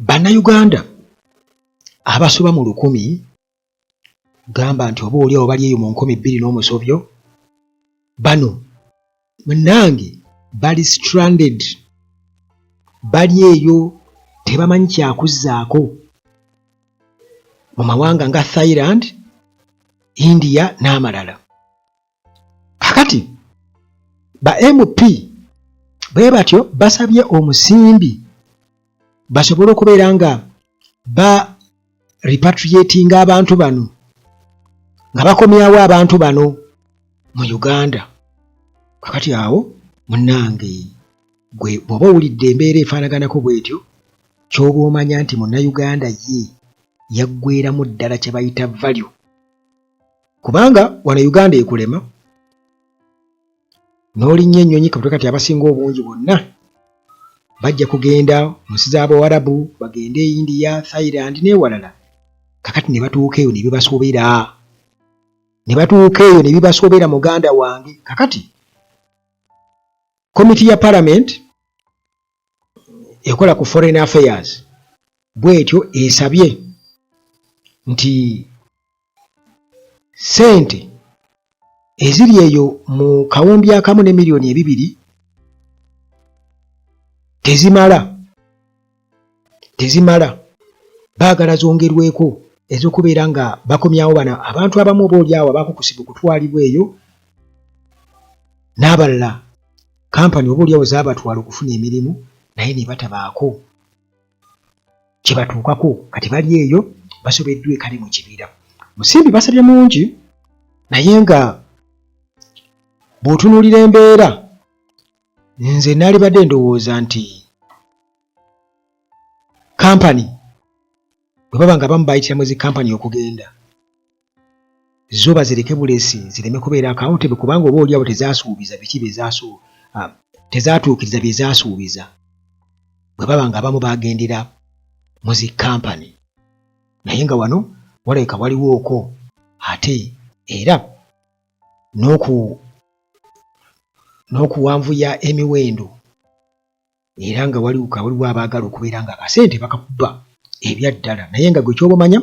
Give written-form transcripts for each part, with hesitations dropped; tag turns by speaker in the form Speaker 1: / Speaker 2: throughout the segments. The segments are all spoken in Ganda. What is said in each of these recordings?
Speaker 1: Bannayuganda abasoba mu 1,000 gamba nti oba oli awo bali eyo mu 2000 n'omusobyo bano munnange bali stranded, bali eyo tebamanyi kyakuzzaako mu mawanga nga Thailand, India n'amalala. Kakati ba MP bwe batyo basabye omusimbi basobole okubeera nga ba repatriating abantu bano, nga bakomyawo abantu bano mu Uganda. Kakati awo munnange gwe bw'oba owulidde embeera efaanaganako bw'etyo, ky'oba omanya nti munnayuganda ye yaggweeramu ddala kye bayita value. Kubanga wano Uganda ekulema n'olinnya ennyonyi kati abasinga obungi bonna bajja kugenda mu nsi z'Abawarabu, bagende e India, Thailand n'ewalala. Kakati ne batuuka eyo ne bibasoobera, muganda wange. Kakati komiti ya Parliament ekola ku Foreign Affairs bw'etyo esabye nti ssente eziri eyo mu kawumbi akamu ne miliyoni 2 tezimala, baagala zongerweko ez'okubeera nga bakomyawo bano abantu abamu obaolyawo abakukusibwa okutwalibwa eyo, n'abalala kampani obaolyawo zaabatwala okufuna emirimu naye ne batabaako kye batuukako. Kati bali eyo basobeddwa ekale mu kibira. Musimbi basabye mungi, naye nga bw'otunuulira embeera, nze naalibadde ndowooza nti kampani bwe baba nga bamu bayitiramu zi kampani okugenda, zo bazireke bulesi zireme kubeera accountable, kubanga oba oliawo tezaasuubiza tezaatuukiriza bye zaasuubiza bwe baba nga abamu bagendera mu zi kampani. Naye nga wano walabika waliwooko ate era n'okuwanvuya emiwendo, era nga waliwo abaagala okubeera nga akasente bakakuba ebya ddala. Naye nga gwe ky'obamanya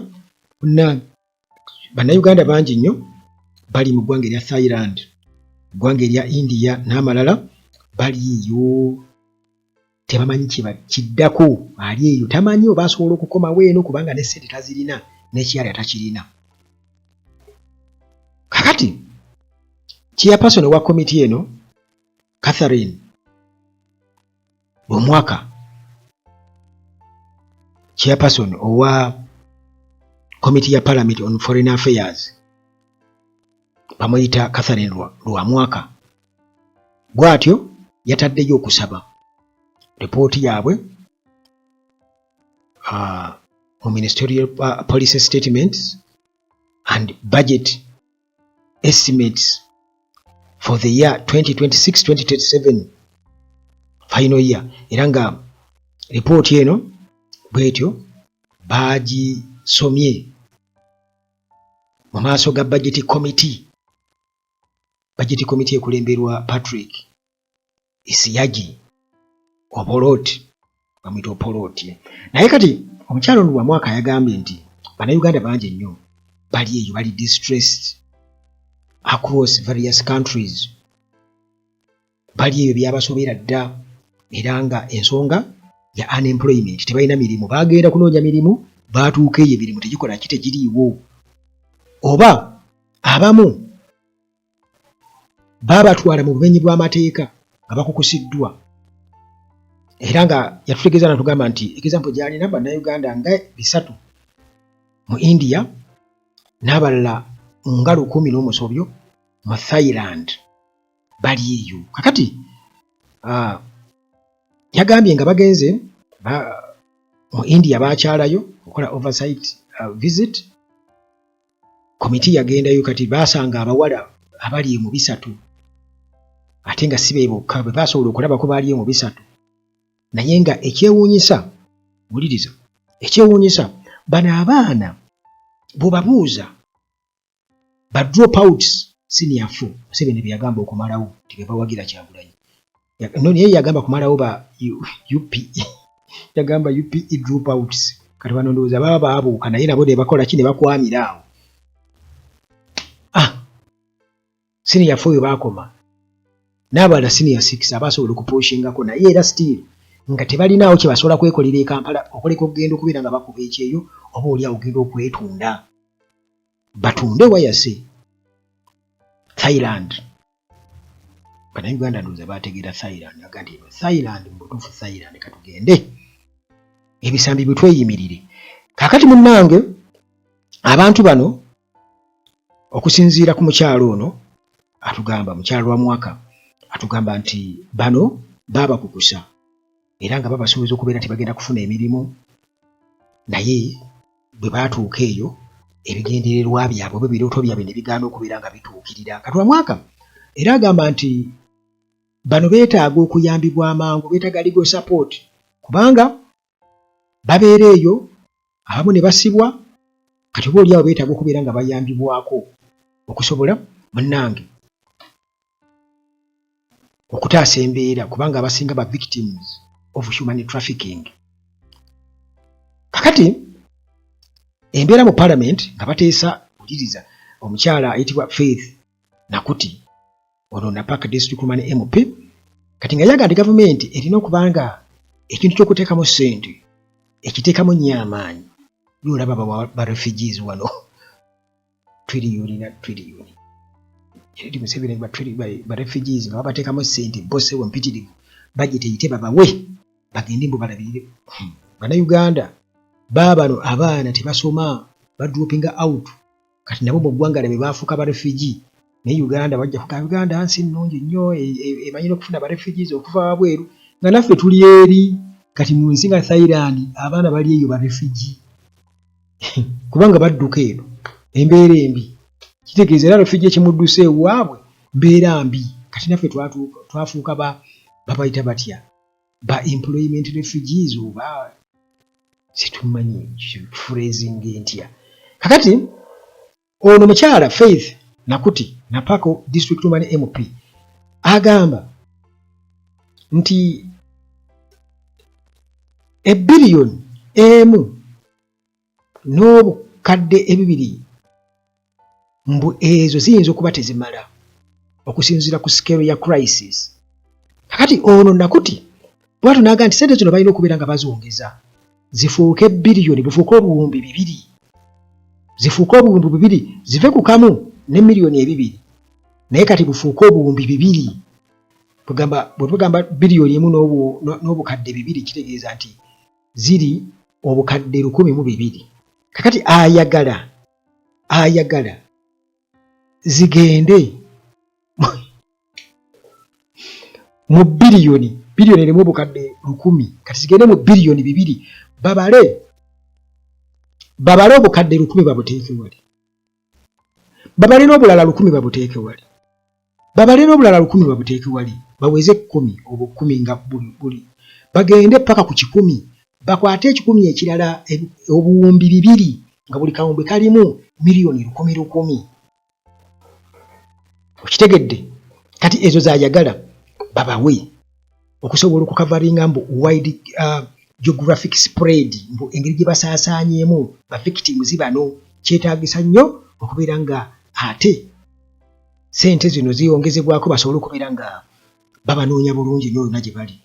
Speaker 1: bannayuganda bangi nnyo bali mu ggwanga erya Thailand, ggwanga erya India n'amalala, bali eyo tebamanyi kiddako. Ali eyo tamanyi oba asobola okukomawo eno kubanga ne ssente tazirina n'ekyala takirina. Kakati chairperson wa komiti eno Catherine omwaka chairperson owa komiti ya Parliament on Foreign Affairs bamuyita Catherine Lwamwaka, bw'atyo yataddeyo okusaba ripooti yaabwe mu ministerial policy statements and budget estimates for the year 2026-2027 final year. Era nga ripooti eno bw'etyo bagisomye mu maaso ga budget committee ekulemberwa Patrick Isiyagi Obolot, bamwita Opoloti. Naye kati omukyalo ono Lwamwaka yagambye nti bannayuganda bangi nnyo bali eyo, bali distressed across various countries, bali eyo byabasobera dda, era nga ensonga ya unemployment, tebalina mirimu, bagenda kunoonya mirimu baatuuka eyo emirimu tegikola tegiriiwo, oba abamu babatwala mu bumenyi bw'amateeka nga bakukusiddwa. Era nga yatutegeeza natugamba nti example gy'alina bannayuganda nga 3 mu India n'abalala nga 10 n'omusobyo mu Thailand bali eyo. Kakati yagambye nga bagenze mu India bakyalayo okukola oversight visit, komiti yagendayo, kati baasanga abawala abali mu 3 ate nga si be bokka bwe basobola okulabako baali mu 3. Naye nga ekyewuunyisa, wuliriza, ekyewuunyisa bano abaana bw'obabuuza ba drop outs senior 4 Museveni bye yagamba okumalawo tibebawagira Kyagulanyi, naye yagamba kumalawo ba UP yagamba UPE dropouts kati bano ndowooza baba baabuuka naye nabo ne bakola ki ne bakwamira awo. Senior 4 baakoma n'abalala senior 6 abasobola okupushingako naye era still nga tebalinaawo kye basobola kwekolera e Kampala okoleka okugenda okubeera nga bakuba ekyeyo oba oli awo ogenda okwetunda batunde wayase Thailand. Bannayuganda ndowooza baategeera Thailand aga nti Thailand mubutuufu Thailand katugende ebisambi bwe tweyimirire. Kaakati munnange abantu bano okusinziira ku mukyalo ono atugamba mukyalo wa mwaka atugamba nti bano babakukusa era nga babasuubiza okubeera tebagenda kufuna emirimu naye bwe baatuuka eyo ebigendererwa byabwe oba ebirooto byabwe ne bigaana okubeera nga bituukirira. Katwa mwaka era agamba nti bano beetaaga okuyambibwa amangu, beetaaga legal support kubanga babeera eyo abamu ne basibwa kati oba oli awo beetaaga okubeera nga bayambibwako okusobola munnange okutaasa embeera kubanga abasinga ba victims of human trafficking. Kakati embeera mu parliament nga bateesa uliriza omukyala ayitibwa Faith Nakuti ono Napaka District Woman MP kati nga yaga nti gavumenti erina okubanga ekintu ky'okuteekamu ssente ekiteekamu nnyo amaanyi yolaba ba refugees wano triliyoni eri Museveni ba refugees nga babateekamu ssente bose wempitirivu budget eyite babawe bagende mbu balabirire. Bannayuganda baabano abaana tebasoma badropinga out kati nabo mu ggwanga lyabe baafuuka ba refugee naye Uganda bajja kuga Uganda nsi nnungi nnyo emanyira okufuna ba refugees okuva wabweru nga naffe tuli eri kati mu nsi nga Thailand abaana bali eyo ba refugee kubanga badduka eno embeera embi kitegeeza era refugee ekimudduse ewaabwe mbeera mbi kati naffe twafuuka babayita batya ba employment refugees oba situmanyi phrasing entya. Kakati ono mukyala Faith Nakuti Napako District Woman MP agamba nti $1 billion mbu ezo ziyinza okuba tezimala okusinziira ku scale ya crisis. Kakati ono Nakuti bwatu naga nti sente zino balina okubeera nga bazongeza zifuuke $1 billion bifuuke obuwumbi 2 zifuuke obuwumbi 2 zive ku kamu ne million 2 naye kati bufuuke obuwumbi 2 bwe tugamba $1 billion n'obukadde 2 kitegeeza nti ziri obukadde 1,200. Kakati ayagala zigende mu biliyoni erimu obukadde 10 kati zigende mu $2 billion babale obukadde 10 babuteeke wali babale n'obulala 10 babuteeke wali babale n'obulala 10 babuteeke wali baweze 10 obwo 10 nga buli bagende paka ku 10 bakwate 10 ekirala obuwumbi 2 nga buli kawumbi kalimu miliyoni 10,000 okitegedde. Kati ezo zayagala babawe okusobola okukavaringa mbu wide geographic spread mbu engeri gye basaasaanyeemu ba victims bano kyetaagisa nnyo okubeera nga ate sente zino ziyongezebwako basobole okubeera nga babanoonya bulungi nnyo yonna gye bali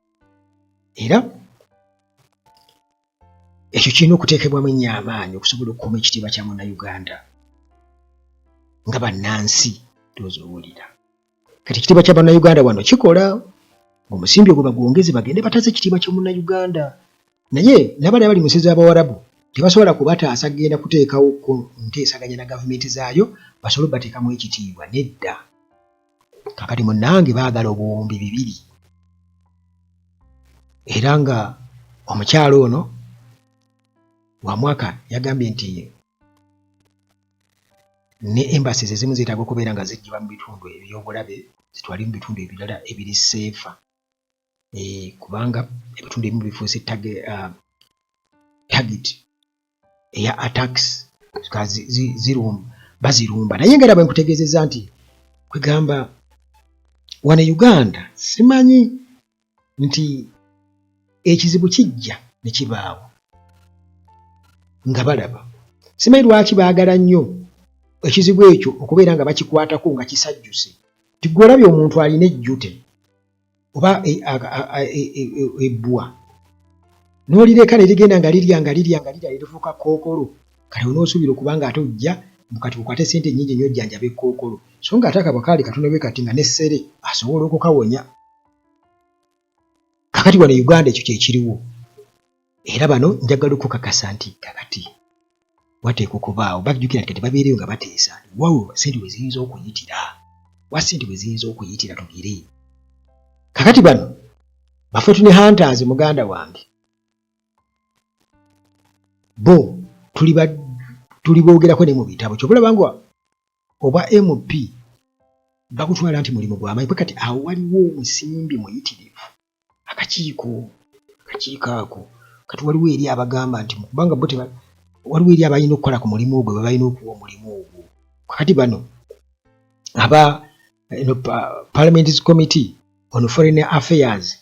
Speaker 1: era ekyo kirina okuteekebwamu ennyo amaanyi okusobola okukuuma ekitiibwa kya Munnayuganda nga bannansi tozowulira. Kati ekitiibwa kya Bannayuganda wano kikola omusimbi ogwo bagwongeze bagende bataze ekitiibwa kya Munnayuganda naye n'abali abali mu nsi z'Abawarabu tebasobola kubataasa kugenda kuteekawo ku nteesaganya na gavumenti zaayo basobole bateekamu ekitiibwa nedda. Kakati munnange baagala obuwumbi 2 era nga omukyalo ono wa mwaka yagambye nti ne embassies ezimu zeetaaga okubeera nga zijjibwa mu bitundu eby'obulabe zitwali mu bitundu ebirala ebiri seefa kubanga ebitundu ebimu bifuuse target eya attacks bazirumba naye nga era bwe nkutegeezezza nti kwegamba wano Uganda simanyi nti ekizibu kijja ne kibaawo nga balaba. Simanyi lwaki baagala nnyo ekizibu ekyo okubeera nga bakikwatako nga kisajjuse. Nti gwe olabye omuntu alina ejjute oba ebbwa n'olireka ne ligenda nga lirya ne lifuuka kookolo, kati onoosuubira okuba nga ate ojja kati okwate ssente nnyingi nnyo ojjanjaba ekkookolo, so nga ate akabwa kaali katono bwe kati nga n'essere asobola okukawonya. Kakati wano Uganda ekyo kye kiriwo. Era bano njagala okukakasa nti kakati wateekwa okubaawo bajjukira nti kati babeereyo nga bateesa wawe ssente we ziyinza okuyitira tugire. Kakati bano baffe tune hunters muganda wange, bo tuli boogerako ne mu bitabo kyobulaba nga oba MP bakutwala nti mulimu gw'amaanyi bwe kati awo waliwo omusimbi muyitirivu akakiiko ako kati waliwo eri abagamba nti kubanga bo waliwo eri abalina okukola ku mulimu ogwo balina okuwa omulimu ogwo. Kakati bano aba Parliament's Committee on Foreign Affairs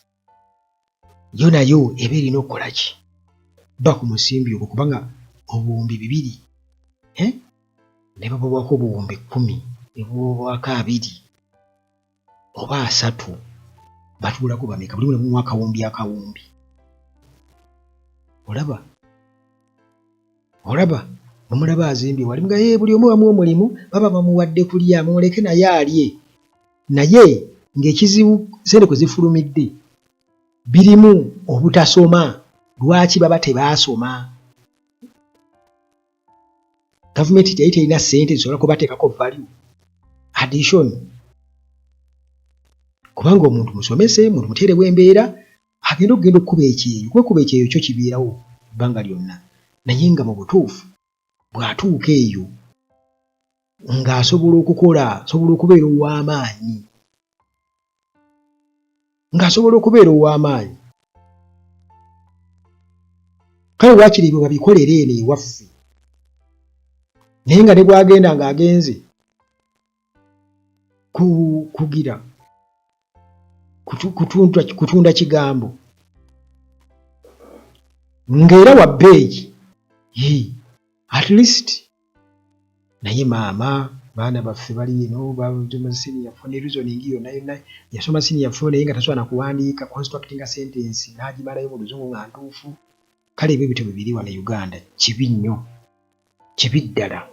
Speaker 1: yo nayo eba erina okukola ki ba ku musimbi ogwo kubanga obuwumbi 2 ne babawako obuwumbi 10 ne babawako 2 oba 3 batuulako bameka buli mu akawumbi. Olaba omulaba azimbye wali nga buli omu wamu omulimu baba bamuwadde kulya muleke naye alye, naye ng'ekizibu ssente kwe zifulumidde birimu obutasoma. Lwaki baba tebaasoma? Gavumenti yali terina ssente zisobola kubateekako value addition, kubanga omuntu musomese muntu muteerewo embeera agenda okukuba ekyeyo. Kwekuba ekyeyo kyo kibeerawo ebbanga lyonna, naye nga mu butuufu bw'atuuka eyo ng'asobola okukola, asobola okubeera ow'amaanyi. Kale waakiri ebyo babikolera eno ewaffe, naye nga ne bw'agenda ng'agenze kugira kutunda kigambo ng'era wa bbeeyi at least. Naye maama baana baffe bali eno basoma senior phone reasoning yonna yasoma senior phone naye nga tasobola na kuwandiika constructing sentence n'agimalayo mu luzungu nga ntuufu. Kale ebyo bityo bibiri wano Uganda kibi nnyo, kibi ddala.